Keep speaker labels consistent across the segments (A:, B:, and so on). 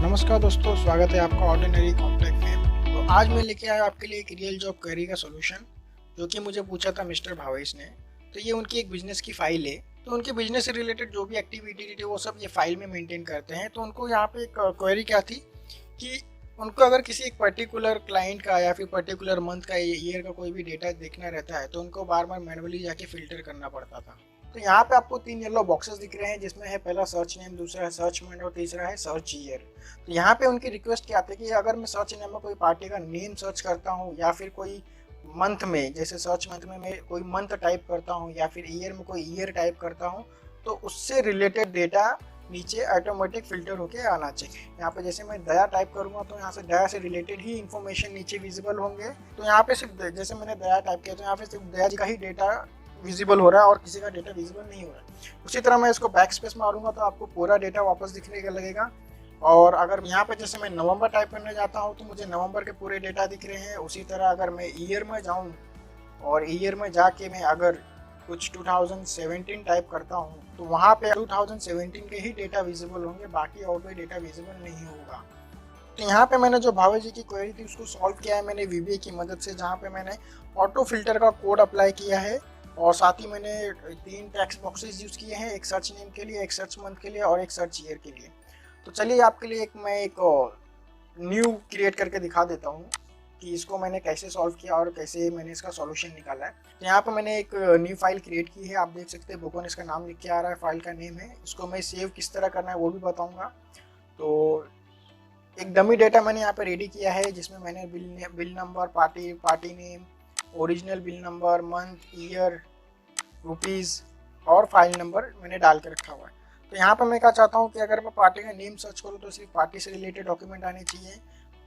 A: नमस्कार दोस्तों, स्वागत है आपका ऑर्डिनरी कॉम्प्लेक्स में। तो आज मैं लेके आया आपके लिए एक रियल जॉब क्वेरी का सॉल्यूशन, जो कि मुझे पूछा था मिस्टर भावेश ने। तो ये उनकी एक बिजनेस की फाइल है। तो उनके बिजनेस से रिलेटेड जो भी एक्टिविटी थी वो सब ये फाइल में मेंटेन करते हैं। तो उनको यहाँ पे एक क्वेरी क्या थी कि उनको अगर किसी एक पर्टिकुलर क्लाइंट का या फिर पर्टिकुलर मंथ का ईयर का कोई भी डेटा देखना रहता है तो उनको बार बार मैनुअली जाके फिल्टर करना पड़ता था। तो यहाँ पे आपको 3 येलो बॉक्सेस दिख रहे हैं, जिसमें है पहला सर्च नेम, दूसरा है सर्च मंथ और तीसरा है सर्च ईयर। तो यहाँ पे उनकी रिक्वेस्ट क्या आती है कि अगर मैं सर्च नेम में कोई पार्टी का नेम सर्च करता हूँ या फिर कोई मंथ में, जैसे सर्च मंथ में मैं कोई मंथ टाइप करता हूँ या फिर ईयर में कोई ईयर टाइप करता हूँ, तो उससे रिलेटेड डेटा नीचे ऑटोमेटिक फिल्टर होके आना चाहिए। यहाँ पे जैसे मैं दया टाइप करूँगा तो यहाँ से दया से रिलेटेड ही इन्फॉर्मेशन नीचे विजिबल होंगे। तो यहाँ पे सिर्फ जैसे मैंने दया टाइप किया तो यहाँ पे सिर्फ दया जी का ही डेटा विजिबल हो रहा है और किसी का डेटा विजिबल नहीं हो रहा है। उसी तरह मैं इसको बैक स्पेस मारूंगा तो आपको पूरा डेटा वापस दिखने का लगेगा। और अगर यहाँ पे जैसे मैं नवंबर टाइप करने जाता हूँ तो मुझे नवंबर के पूरे डेटा दिख रहे हैं। उसी तरह अगर मैं ईयर में जाऊँ और ईयर में जाके मैं अगर कुछ 2017 टाइप करता हूँ तो वहाँ पे 2017 के ही डेटा विजिबल होंगे, बाकी और कोई डेटा विजिबल नहीं होगा। तो यहाँ पे मैंने जो भावे जी की क्वेरी थी उसको सॉल्व किया है मैंने वीबीए की मदद से, जहाँ पे मैंने ऑटो फिल्टर का कोड अप्लाई किया है और साथ ही मैंने 3 टेक्स्ट बॉक्सेस यूज़ किए हैं, एक सर्च नेम के लिए, एक सर्च मंथ के लिए और एक सर्च ईयर के लिए। तो चलिए आपके लिए मैं एक न्यू क्रिएट करके दिखा देता हूँ कि इसको मैंने कैसे सॉल्व किया और कैसे मैंने इसका सॉल्यूशन निकाला है। तो यहाँ पे मैंने एक न्यू फाइल क्रिएट की है, आप देख सकते हैं बुकन इसका नाम लिख के आ रहा है, फाइल का नेम है। इसको मैं सेव किस तरह करना है वो भी बताऊँगा। तो एक डमी डेटा मैंने यहाँ पे रेडी किया है, जिसमें मैंने bill number, party name, original bill number, month, year, rupees और फाइल नंबर मैंने डाल के रखा हुआ है। तो यहाँ पर मैं क्या चाहता हूँ कि अगर मैं पार्टी का नेम सर्च करूँ तो सिर्फ पार्टी से रिलेटेड डॉक्यूमेंट आने चाहिए,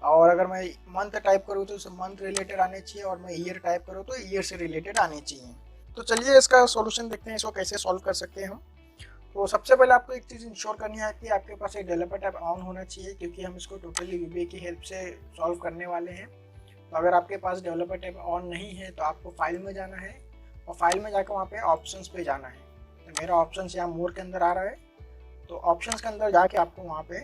A: और अगर मैं मंथ टाइप करूँ तो सिर्फ मंथ रिलेटेड आने चाहिए, और मैं ईयर टाइप करूँ तो ईयर से रिलेटेड आने चाहिए। तो चलिए इसका सॉल्यूशन देखते हैं, इसको कैसे सॉल्व कर सकते हैं हम। तो सबसे पहले आपको एक चीज़ इंश्योर करनी है कि आपके पास एक डेवलपर टैब ऑन होना चाहिए, क्योंकि हम इसको टोटली वीबीए की हेल्प से सॉल्व करने वाले हैं। तो अगर आपके पास डेवलपर टैब ऑन नहीं है तो आपको फाइल में जाना है और फाइल में जाकर वहाँ पे ऑप्शंस पे जाना है। तो मेरा ऑप्शंस यहाँ मोर के अंदर आ रहा है, तो ऑप्शंस के अंदर जाके आपको वहाँ पे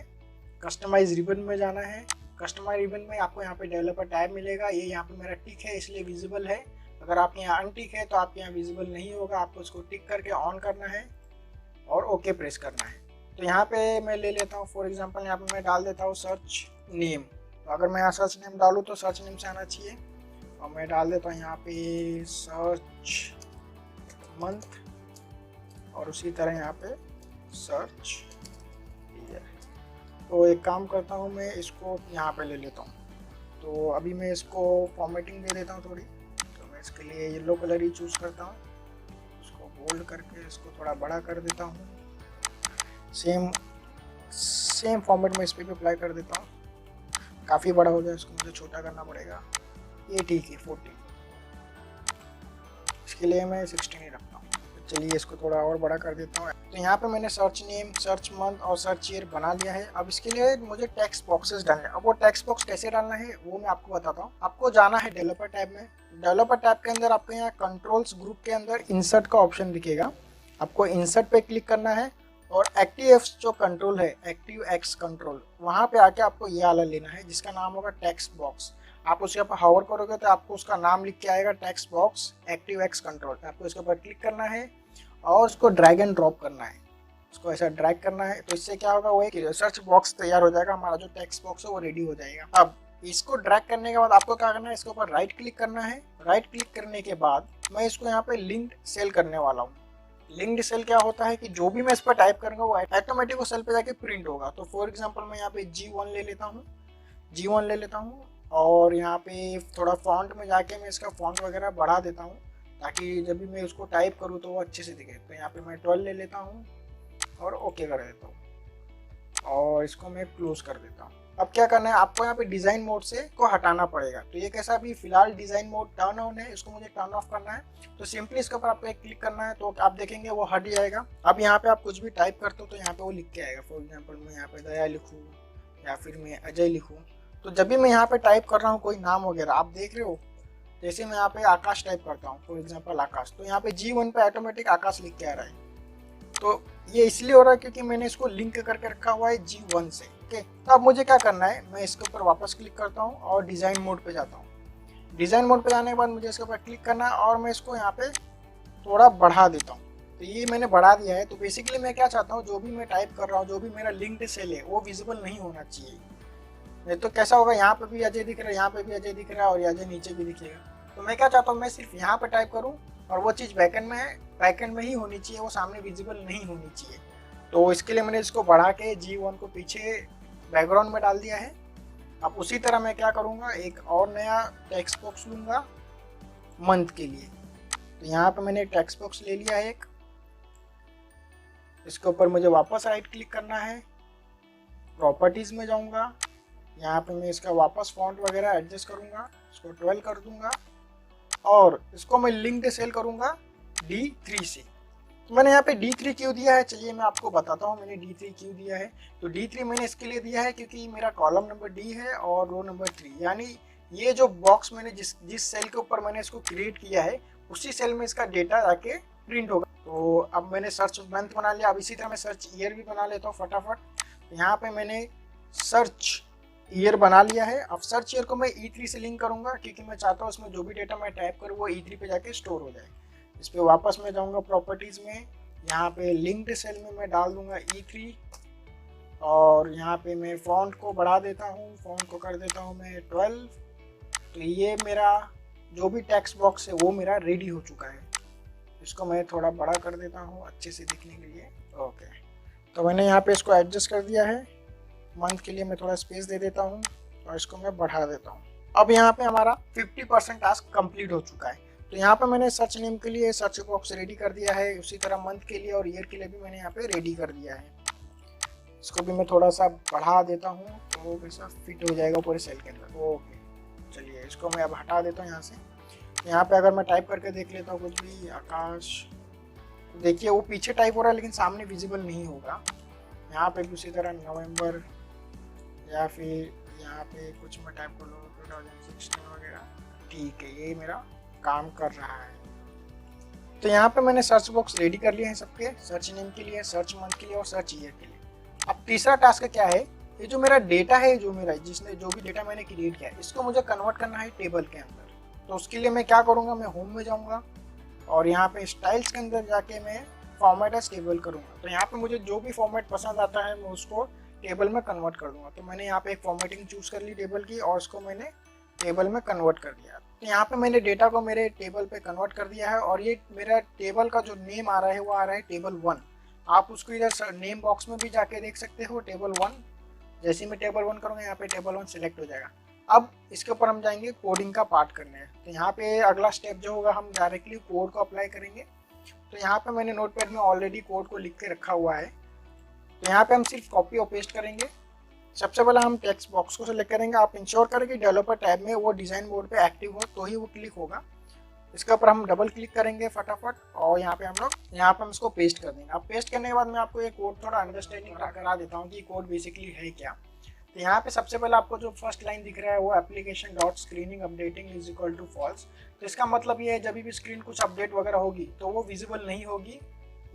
A: कस्टमाइज रिबन में जाना है। कस्टमाइज रिबन में आपको यहाँ पे डेवलपर टैब मिलेगा, ये यहाँ पे मेरा टिक है इसलिए विजिबल है। अगर आप यहाँ अनटिक है तो आपके यहाँ विजिबल नहीं होगा, आपको इसको टिक करके ऑन करना है और ओके प्रेस करना है। तो यहाँ पे मैं ले लेता हूँ, फॉर एग्जांपल यहाँ पे मैं डाल देता हूँ सर्च नेम। तो अगर मैं यहाँ सर्च नेम डालूँ तो सर्च नेम से आना चाहिए, और मैं डाल देता हूँ यहाँ पे सर्च मंथ और उसी तरह यहाँ पे सर्च ईयर। तो एक काम करता हूँ, मैं इसको यहाँ पे ले लेता हूँ। तो अभी मैं इसको फॉर्मेटिंग दे देता हूँ थोड़ी। तो मैं इसके लिए येलो कलर ही चूज़ करता हूँ, इसको बोल्ड करके इसको थोड़ा बड़ा कर देता हूँ। सेम फॉर्मेट में इस पर भी अप्लाई कर देता हूँ। काफ़ी बड़ा हो गया, इसको मुझे छोटा करना पड़ेगा। ये ठीक है 40, इसके लिए मैं 16 ही रखता हूँ। चलिए इसको थोड़ा और बड़ा कर देता हूँ। तो यहाँ पे मैंने सर्च नेम, सर्च मंथ और सर्च ईयर बना लिया है। अब इसके लिए मुझे टेक्स्ट बॉक्सेस डालने हैं। अब वो टेक्स्ट बॉक्स कैसे डालना है वो मैं आपको बताता हूँ। आपको जाना है डेवलपर टैब में। डेवलपर टैब के अंदर आपको यहाँ कंट्रोल्स ग्रुप के अंदर इंसर्ट का ऑप्शन दिखेगा, आपको इंसर्ट पे क्लिक करना है और एक्टिव एक्स जो कंट्रोल है, एक्टिव एक्स कंट्रोल, वहाँ पे आके आपको ये वाला लेना है जिसका नाम होगा टेक्स्ट बॉक्स। आप उसके ऊपर हावर करोगे तो आपको उसका नाम लिख के आएगा, text box active x control. आपको इसके ऊपर क्लिक करना है और उसको ड्रैग एंड ड्रॉप करना है, उसको ऐसा ड्रैग करना है। तो इससे क्या होगा, वो एक सर्च बॉक्स तैयार हो जाएगा, हमारा जो टेक्स्ट बॉक्स है वो रेडी हो जाएगा। अब इसको ड्रैग करने के बाद आपको क्या करना है, इसके ऊपर राइट क्लिक करना है। राइट क्लिक करने के बाद मैं इसको यहाँ पे लिंक्ड सेल करने वाला हूँ। लिंक्ड सेल क्या होता है कि जो भी मैं इस पर टाइप करूँगा वो ऑटोमेटिक वो सेल पे जाके प्रिंट होगा। तो फॉर एग्जांपल मैं यहाँ पे G1 ले लेता हूँ, G1 ले लेता हूँ और यहाँ पे थोड़ा फॉन्ट में जाके मैं इसका फॉन्ट वगैरह बढ़ा देता हूँ ताकि जब भी मैं उसको टाइप करूँ तो वो अच्छे से दिखे। तो यहाँ पे मैं 12 ले लेता हूँ और ओके कर देता हूँ और इसको मैं क्लोज कर देता हूँ। अब क्या करना है, आपको यहाँ पे डिज़ाइन मोड से को हटाना पड़ेगा। तो ये कैसा, अभी फिलहाल डिज़ाइन मोड टर्न ऑन है, इसको मुझे टर्न ऑफ करना है। तो सिंपली इसके ऊपर आपको एक क्लिक करना है तो आप देखेंगे वो हट जाएगा। अब यहाँ पे आप कुछ भी टाइप करते हो तो यहाँ पे वो लिख के आएगा। फॉर एग्जाम्पल मैं यहाँ पे दया लिखूँ या फिर मैं अजय लिखूँ, तो जब भी मैं यहाँ पे टाइप कर रहा हूँ कोई नाम वगैरह, आप देख रहे हो जैसे मैं यहाँ पे आकाश टाइप करता हूँ, फॉर एग्जाम्पल आकाश, तो यहाँ पे G1 पे ऑटोमेटिक आकाश लिख के आ रहा है। तो ये इसलिए हो रहा है क्योंकि मैंने इसको लिंक करके रखा हुआ है G1 से। ओके, तो अब मुझे क्या करना है, मैं इसके ऊपर वापस क्लिक करता हूँ और डिज़ाइन मोड पे जाता हूँ। डिज़ाइन मोड पे जाने के बाद मुझे इसके ऊपर क्लिक करना है और मैं इसको यहाँ पे थोड़ा बढ़ा देता हूँ। तो ये मैंने बढ़ा दिया है। तो बेसिकली मैं क्या चाहता हूँ, जो भी मैं टाइप कर रहा हूँ, जो भी मेरा लिंक्ड सेल है वो विजिबल नहीं होना चाहिए। नहीं तो कैसा होगा, यहाँ पे भी अजय दिख रहा है, यहाँ पे भी अजय दिख रहा है और अजय नीचे भी दिखेगा। तो मैं क्या चाहता हूँ, मैं सिर्फ यहाँ पे टाइप करूँ और वो चीज़ बैकएंड में है, बैकएंड में ही होनी चाहिए, वो सामने विजिबल नहीं होनी चाहिए। तो इसके लिए मैंने इसको बढ़ा के G1 को पीछे बैकग्राउंड में डाल दिया है। अब उसी तरह मैं क्या करूँगा, एक और नया टेक्स्ट बॉक्स लूँगा मंथ के लिए। तो यहाँ पे मैंने टेक्स्ट बॉक्स ले लिया है एक। इसके ऊपर मुझे वापस राइट क्लिक करना है, प्रॉपर्टीज़ में जाऊँगा, यहाँ पे मैं इसका वापस फॉन्ट वगैरह एडजस्ट करूँगा, इसको 12 कर दूँगा और इसको मैं लिंक्ड सेल करूँगा D3 से। तो मैंने यहाँ पे D3 क्यों दिया है, चलिए मैं आपको बताता हूँ मैंने D3 क्यों दिया है। तो D3 मैंने इसके लिए दिया है क्योंकि मेरा कॉलम नंबर D है और रो नंबर 3, यानी ये जो बॉक्स मैंने जिस सेल के ऊपर मैंने इसको क्रिएट किया है उसी सेल में इसका डेटा जाके प्रिंट होगा। तो अब मैंने सर्च मंथ बना लिया। अब इसी तरह मैं सर्च ईयर भी बना लेता हूँ फटाफट। तो यहाँ पे मैंने सर्च ईयर बना लिया है। अब सर्च ईयर को मैं E3 से लिंक करूँगा क्योंकि मैं चाहता हूँ उसमें जो भी डेटा मैं टाइप करूँ वो E3 पे जाके स्टोर हो जाए। इस पर वापस मैं जाऊँगा प्रॉपर्टीज़ में, यहाँ पे लिंक्ड सेल में मैं डाल दूँगा E3 और यहाँ पे मैं फॉन्ट को बढ़ा देता हूँ, फॉन्ट को कर देता हूँ मैं 12। तो ये मेरा जो भी टेक्स्ट बॉक्स है वो मेरा रेडी हो चुका है। इसको मैं थोड़ा बड़ा कर देता हूँ अच्छे से दिखने के लिए। ओके, तो मैंने यहाँ पे इसको एडजस्ट कर दिया है। मंथ के लिए मैं थोड़ा स्पेस दे देता हूँ और इसको मैं बढ़ा देता हूँ। अब यहाँ पे हमारा 50% टास्क कंप्लीट हो चुका है। तो यहाँ पे मैंने सर्च नेम के लिए सर्च बॉक्स रेडी कर दिया है, उसी तरह मंथ के लिए और ईयर के लिए भी मैंने यहाँ पे रेडी कर दिया है। इसको भी मैं थोड़ा सा बढ़ा देता हूँ तो वैसा फिट हो जाएगा पूरे सेल के अंदर। ओके, चलिए इसको मैं अब हटा देता हूँ यहाँ से। यहाँ पे अगर मैं टाइप करके देख लेता हूँ कुछ भी, आकाश, तो देखिए वो पीछे टाइप हो रहा है लेकिन सामने विजिबल नहीं होगा। यहाँ पे भी उसी तरह नवंबर, या फिर यहाँ पे कुछ मैं टाइप कर लूँ 2016 वगैरह। ठीक है, ये मेरा काम कर रहा है। तो यहाँ पे मैंने सर्च बॉक्स रेडी कर लिए हैं सबके, सर्च नेम के लिए, सर्च मंथ के लिए और सर्च ईयर के लिए। अब तीसरा टास्क क्या है, ये जो मेरा डेटा है, जो मेरा जिसने जो भी डेटा मैंने क्रिएट किया है इसको मुझे कन्वर्ट करना है टेबल के अंदर। तो उसके लिए मैं क्या करूँगा, मैं होम में जाऊँगा और यहाँ पे स्टाइल्स के अंदर जाके मैं फॉर्मेट एज टेबल करूँगा। तो यहाँ पे मुझे जो भी फॉर्मेट पसंद आता है मैं उसको टेबल में कन्वर्ट कर दूँगा। तो मैंने यहाँ पे एक फॉर्मेटिंग चूज़ कर ली टेबल की और उसको मैंने टेबल में कन्वर्ट कर दिया। तो यहाँ पे मैंने डेटा को मेरे टेबल पे कन्वर्ट कर दिया है और ये मेरा टेबल का जो नेम आ रहा है वो आ रहा है टेबल 1। आप उसको इधर नेम बॉक्स में भी जाके देख सकते हो, टेबल 1। जैसे मैं टेबल 1 करूँगा यहाँ पे टेबल 1 सिलेक्ट हो जाएगा। अब इसके ऊपर हम जाएंगे कोडिंग का पार्ट करने हैं। तो यहाँ पे अगला स्टेप जो होगा, हम डायरेक्टली कोड को अप्लाई करेंगे। तो यहाँ पे मैंने नोटपैड में ऑलरेडी कोड को लिख के रखा हुआ है। तो यहाँ पे हम सिर्फ कॉपी और पेस्ट करेंगे। सबसे पहले हम टेक्स्ट बॉक्स को सेलेक्ट करेंगे। आप इंश्योर करें कि डेवलपर टैब में वो डिज़ाइन मोड पे एक्टिव हो तो ही वो क्लिक होगा। इसके ऊपर हम डबल क्लिक करेंगे फटाफट और यहाँ पे हम इसको पेस्ट कर देंगे। अब पेस्ट करने के बाद मैं आपको ये कोड थोड़ा अंडरस्टैंडिंग करा देता हूँ कि कोड बेसिकली है क्या। तो यहाँ पे सबसे पहले आपको जो फर्स्ट लाइन दिख रहा है वो application dot screening updating is equal to false. तो इसका मतलब ये है जब भी स्क्रीन कुछ अपडेट वगैरह होगी तो वो विजिबल नहीं होगी,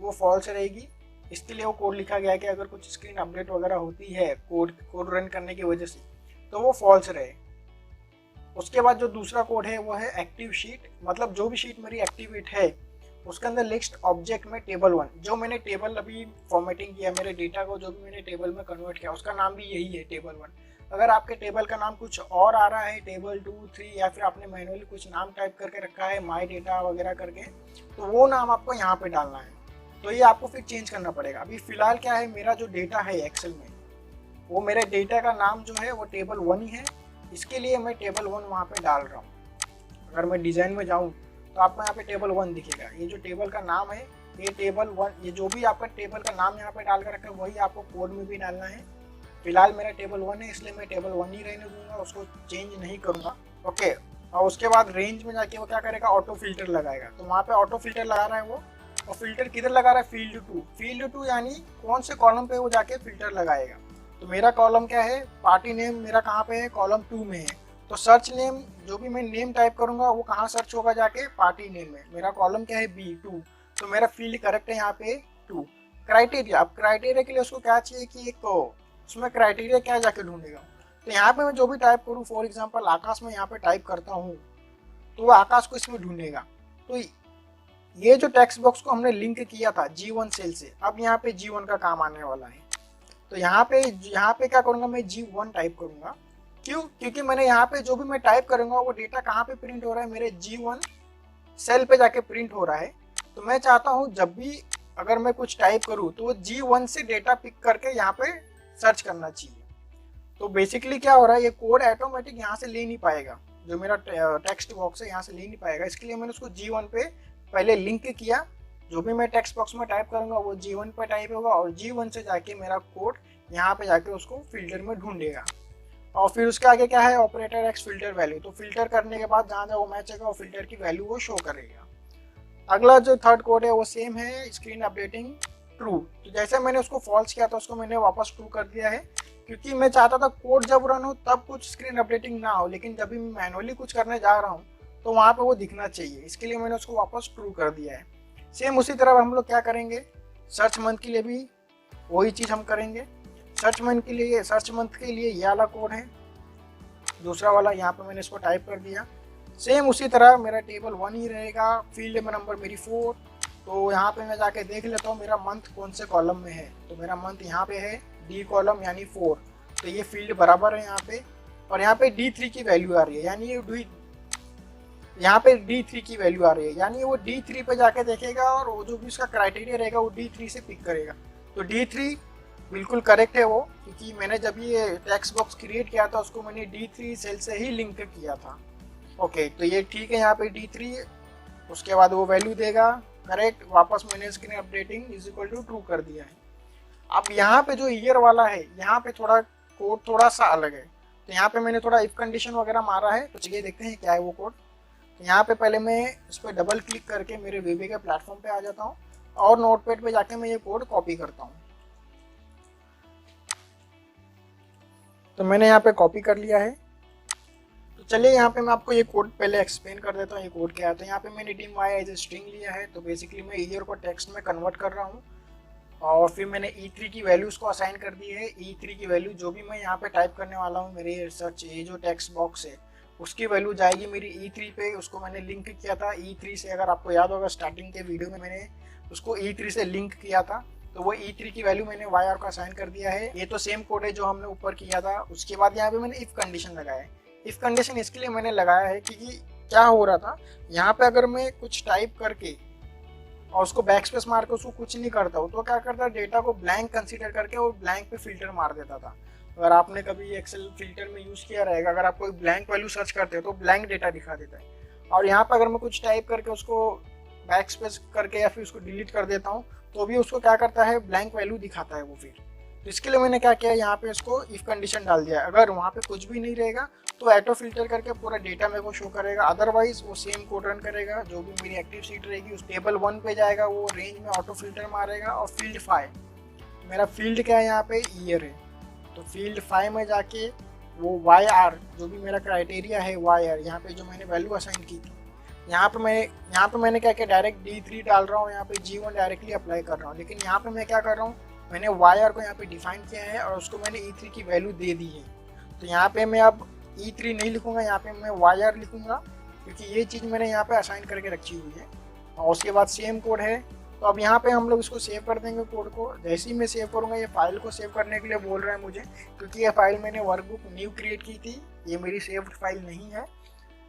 A: वो फॉल्स रहेगी। इसके लिए वो कोड लिखा गया है कि अगर कुछ स्क्रीन अपडेट वगैरह होती है कोड रन करने की वजह से तो वो फॉल्स रहे। उसके बाद जो दूसरा कोड है वो है एक्टिव शीट, मतलब जो भी शीट मेरी एक्टिवेट है उसके अंदर लिस्ट ऑब्जेक्ट में टेबल 1, जो मैंने टेबल अभी फॉर्मेटिंग किया मेरे डेटा को, जो भी मैंने टेबल में कन्वर्ट किया उसका नाम भी यही है टेबल 1। अगर आपके टेबल का नाम कुछ और आ रहा है, टेबल 2, 3, या फिर आपने मैनुअली कुछ नाम टाइप करके रखा है माई डेटा वगैरह करके, तो वो नाम आपको यहाँ पे डालना है। तो ये आपको फिर चेंज करना पड़ेगा। अभी फिलहाल क्या है, मेरा जो डेटा है एक्सेल में वो मेरे डेटा का नाम जो है वो टेबल 1 ही है, इसके लिए मैं टेबल 1 वहाँ पे डाल रहा हूँ। अगर मैं डिज़ाइन में जाऊँ तो आपको यहाँ पे टेबल 1 दिखेगा। ये जो टेबल का नाम है ये टेबल 1, ये जो भी आपका टेबल का नाम यहाँ पे डाल कर रखा है वही आपको कोड में भी डालना है। फिलहाल मेरा टेबल 1 है इसलिए मैं टेबल 1 ही रहने दूंगा, उसको चेंज नहीं करूँगा। ओके, और उसके बाद रेंज में जाके वो क्या करेगा, ऑटो फिल्टर लगाएगा। तो वहाँ पे ऑटो फिल्टर लगा रहा है वो, और फिल्टर किधर लगा रहा है, फील्ड टू यानी कौन से कॉलम पे वो जाके फिल्टर लगाएगा। तो मेरा कॉलम क्या है, पार्टी नेम मेरा कहाँ पे है, कॉलम 2 में है। तो सर्च नेम जो भी मैं नेम टाइप करूँगा वो कहाँ सर्च होगा, जाके पार्टी नेम में। मेरा कॉलम क्या है, B2, तो मेरा फील्ड करेक्ट है यहाँ पे 2। क्राइटेरिया, अब क्राइटेरिया के लिए उसको क्या चाहिए कि एक उसमें क्राइटेरिया क्या जाके ढूंढेगा। तो यहाँ पे मैं जो भी टाइप करूँ, फॉर एग्जाम्पल आकाश में यहाँ पे टाइप करता हूँ तो वो आकाश को इसमें ढूंढेगा। तो ये जो टेक्स्ट बॉक्स को हमने लिंक किया था G1 सेल से, अब यहाँ पे G1 का काम आने वाला है। तो यहाँ पे क्या करूँगा, मैं G1 टाइप करूँगा। क्यों? क्योंकि मैंने यहाँ पे जो भी मैं टाइप करूँगा वो डेटा कहाँ पे प्रिंट हो रहा है, मेरे G1 सेल पे जाके प्रिंट हो रहा है। तो मैं चाहता हूँ जब भी अगर मैं कुछ टाइप करूँ तो वो G1 से डेटा पिक करके यहाँ पे सर्च करना चाहिए। तो बेसिकली क्या हो रहा है, ये कोड ऑटोमेटिक यहाँ से ले नहीं पाएगा, जो मेरा टेक्स्ट बॉक्स है यहाँ से ले नहीं पाएगा। इसके लिए मैंने उसको G1 पे पहले लिंक किया। जो भी मैं टेक्स्ट बॉक्स में टाइप करूँगा वो G1 पे टाइप होगा और G1 से जाके मेरा कोड यहाँ पे जाके उसको फिल्टर में ढूंढेगा। और फिर उसके आगे क्या है, ऑपरेटर एक्स फिल्टर वैल्यू। तो फिल्टर करने के बाद जहाँ जहाँ वो मैच होगा वो फिल्टर की वैल्यू वो शो करेगा। अगला जो थर्ड कोड है वो सेम है, स्क्रीन अपडेटिंग ट्रू। तो जैसे मैंने उसको फॉल्स किया था उसको मैंने वापस ट्रू कर दिया है, क्योंकि मैं चाहता था कोड जब रन हो तब कुछ स्क्रीन अपडेटिंग ना हो, लेकिन जब भी मैं मैनुअली कुछ करने जा रहा हूँ तो वहाँ पे वो दिखना चाहिए। इसके लिए मैंने उसको वापस ट्रू कर दिया है। सेम उसी तरह हम लोग क्या करेंगे, सर्च मंथ के लिए भी वही चीज़ हम करेंगे। सर्च मंथ के लिए ये वाला कोड है, दूसरा वाला यहाँ पे मैंने इसको टाइप कर दिया। सेम उसी तरह मेरा टेबल 1 ही रहेगा, फील्ड में नंबर मेरी 4। तो यहाँ पे मैं जाके देख लेता हूँ मेरा मंथ कौन से कॉलम में है। तो मेरा मंथ यहाँ पे है डी कॉलम यानी 4। तो ये फील्ड बराबर है यहाँ पे, और यहाँ पे D3 की वैल्यू आ रही है, यानी ये यहाँ पे D3 की वैल्यू आ रही है, यानी वो D3 पे जाके देखेगा और वो जो भी उसका क्राइटेरिया रहेगा वो D3 से पिक करेगा। तो D3 बिल्कुल करेक्ट है वो, क्योंकि मैंने जब ये टेक्स्ट बॉक्स क्रिएट किया था उसको मैंने D3 सेल से ही लिंक किया था। ओके, तो ये ठीक है, यहाँ पे D3, उसके बाद वो वैल्यू देगा करेक्ट। वापस मैंने screen updating is equal to true कर दिया है। अब यहाँ पे जो ईयर वाला है यहाँ पे थोड़ा कोड थोड़ा सा अलग है। तो यहाँ पे मैंने थोड़ा इफ कंडीशन वगैरह मारा है, तो चलिए देखते हैं क्या है वो कोड। तो यहाँ पे पहले मैं इस पर डबल क्लिक करके मेरे वीबी के प्लेटफॉर्म पे आ जाता हूँ और नोटपैड पे जाके मैं ये कोड कॉपी करता हूँ। तो मैंने यहाँ पे कॉपी कर लिया है। तो चलिए यहाँ पे मैं आपको ये कोड पहले एक्सप्लेन कर देता हूँ ये कोड क्या है। तो यहाँ पे मैंने dim y as a string लिया है। तो बेसिकली मैं ईयर को टेक्स्ट में कन्वर्ट कर रहा हूँ और फिर मैंने E3 की वैल्यूज़ को असाइन कर दी है। E3 की वैल्यू जो भी मैं यहाँ पे टाइप करने वाला हूँ, मेरे सर्च ये जो टेक्स्ट बॉक्स है उसकी वैल्यू जाएगी मेरी E3 पे। उसको मैंने लिंक किया था E3 से, अगर आपको याद होगा स्टार्टिंग के वीडियो में मैंने उसको E3 से लिंक किया था। तो वो E3 की वैल्यू मैंने YR को असाइन कर दिया है। ये तो सेम कोड है जो हमने ऊपर किया था। उसके बाद यहाँ पे मैंने इफ़ कंडीशन लगाया है। इफ़ कंडीशन इसके लिए मैंने लगाया है क्योंकि क्या हो रहा था, यहाँ पे अगर मैं कुछ टाइप करके और उसको बैक स्पेस मार के उसको कुछ नहीं करता हूँ तो क्या करता है, डेटा को ब्लैंक कंसीडर करके वो ब्लैंक पे फिल्टर मार देता था। अगर आपने कभी एक्सेल फिल्टर में यूज़ किया रहेगा, अगर आप कोई ब्लैंक वैल्यू सर्च करते हो तो ब्लैंक डेटा दिखा देता है। और यहाँ पर अगर मैं कुछ टाइप करके उसको बैक स्पेस करके या फिर उसको डिलीट कर देता हूँ तो भी उसको क्या करता है, ब्लैंक वैल्यू दिखाता है वो फिर। तो इसके लिए मैंने क्या किया, यहाँ पे इसको इफ कंडीशन डाल दिया। अगर वहाँ पे कुछ भी नहीं रहेगा तो ऑटो फिल्टर करके पूरा डेटा मेरे को शो करेगा, अदरवाइज वो सेम कोड रन करेगा। जो भी मेरी एक्टिव सीट रहेगी उस टेबल 1 पे जाएगा, वो रेंज में ऑटो फिल्टर मारेगा। और फील्ड 5, मेरा फील्ड क्या है यहाँ पे, ईयर है। तो फील्ड 5 में जाके वो YR जो भी मेरा क्राइटेरिया है YR, यहाँ पे जो मैंने वैल्यू असाइन की थी, यहाँ पे मैंने क्या किया, डायरेक्ट D3 डाल रहा हूँ, यहाँ पे G1 डायरेक्टली अप्लाई कर रहा हूँ। लेकिन यहाँ पे मैं क्या कर रहा हूँ, मैंने YR को यहाँ पे डिफाइन किया है और उसको मैंने E3 की वैल्यू दे दी है। तो यहाँ पे मैं अब E3 नहीं लिखूंगा, यहाँ पे मैं YR लिखूंगा, क्योंकि ये चीज़ मैंने यहाँ पे असाइन करके रखी हुई है। और उसके बाद सेम कोड है। तो अब यहाँ पे हम लोग इसको सेव कर देंगे कोड को। जैसे ही मैं सेव करूँगा, ये फाइल को सेव करने के लिए बोल रहा है मुझे, क्योंकि ये फाइल मैंने वर्कबुक न्यू क्रिएट की थी, ये मेरी सेव्ड फाइल नहीं है।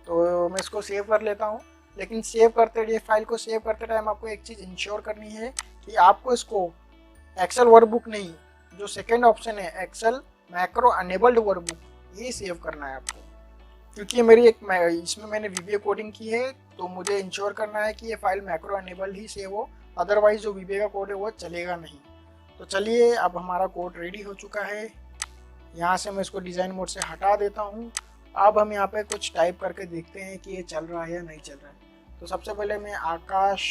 A: तो मैं इसको सेव कर लेता हूँ। लेकिन ये फाइल को सेव करते टाइम आपको एक चीज़ इंश्योर करनी है कि आपको इसको एक्सेल वर्कबुक नहीं, जो सेकेंड ऑप्शन है एक्सेल मैक्रो अनेबल्ड वर्कबुक, ये सेव करना है आपको। क्योंकि इसमें मैंने VBA कोडिंग की है, तो मुझे इंश्योर करना है कि ये फाइल मैक्रो अनेबल्ड ही सेव हो, अदरवाइज जो VBA का कोड है वो चलेगा नहीं। तो चलिए, अब हमारा कोड रेडी हो चुका है। यहाँ से मैं इसको डिज़ाइन मोड से हटा देता हूँ। अब हम यहाँ पे कुछ टाइप करके देखते हैं कि ये चल रहा है या नहीं चल रहा है। तो सबसे पहले मैं आकाश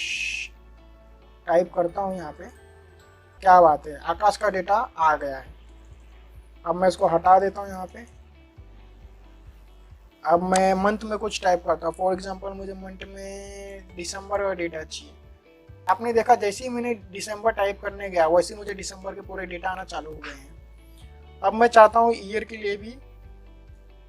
A: टाइप करता हूँ यहाँ पे। क्या बात है, आकाश का डेटा आ गया है। अब मैं इसको हटा देता हूँ यहाँ पे। अब मैं मंथ में कुछ टाइप करता हूँ। फॉर एग्जांपल मुझे मंथ में दिसंबर का डेटा चाहिए। आपने देखा जैसे ही मैंने दिसंबर टाइप करने गया वैसे ही मुझे दिसंबर के पूरे डेटा आना चालू हो गए हैं। अब मैं चाहता हूँ ईयर के लिए भी,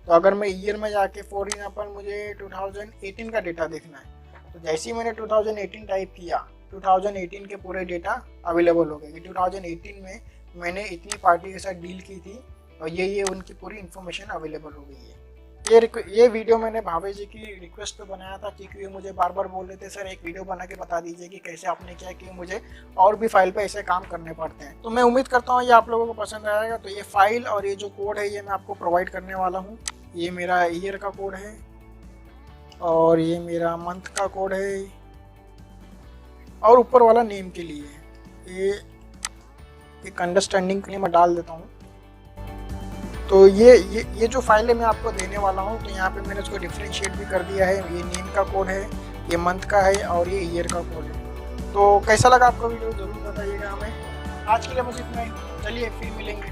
A: तो अगर मैं ईयर में जाके फॉर एग्जाम्पल मुझे 2018 का डेटा देखना है, तो जैसे ही मैंने 2018 टाइप किया 2018 के पूरे डेटा अवेलेबल हो गए कि 2018 में मैंने इतनी पार्टी के साथ डील की थी और ये उनकी पूरी इन्फॉर्मेशन अवेलेबल हो गई है। ये वीडियो मैंने भावेश जी की रिक्वेस्ट पे बनाया था, क्योंकि ये मुझे बार बार बोल रहे थे सर एक वीडियो बना के बता दीजिए कि कैसे आपने किया, कि मुझे और भी फाइल पे ऐसे काम करने पड़ते हैं। तो मैं उम्मीद करता हूँ ये आप लोगों को पसंद आएगा। तो ये फाइल और ये जो कोड है ये मैं आपको प्रोवाइड करने वाला हूँ। ये मेरा ईयर का कोड है और ये मेरा मंथ का कोड है और ऊपर वाला नेम के लिए ये एक अंडरस्टैंडिंग के लिए मैं डाल देता हूँ। तो ये जो फाइल है मैं आपको देने वाला हूँ। तो यहाँ पे मैंने उसको डिफ्रेंशिएट भी कर दिया है। ये नेम का कोड है, ये मंथ का है और ये ईयर का कोड है। तो कैसा लगा आपका वीडियो ज़रूर बताइएगा हमें। आज के लिए बस इतना ही, चलिए फिर मिलेंगे,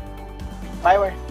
A: बाय बाय।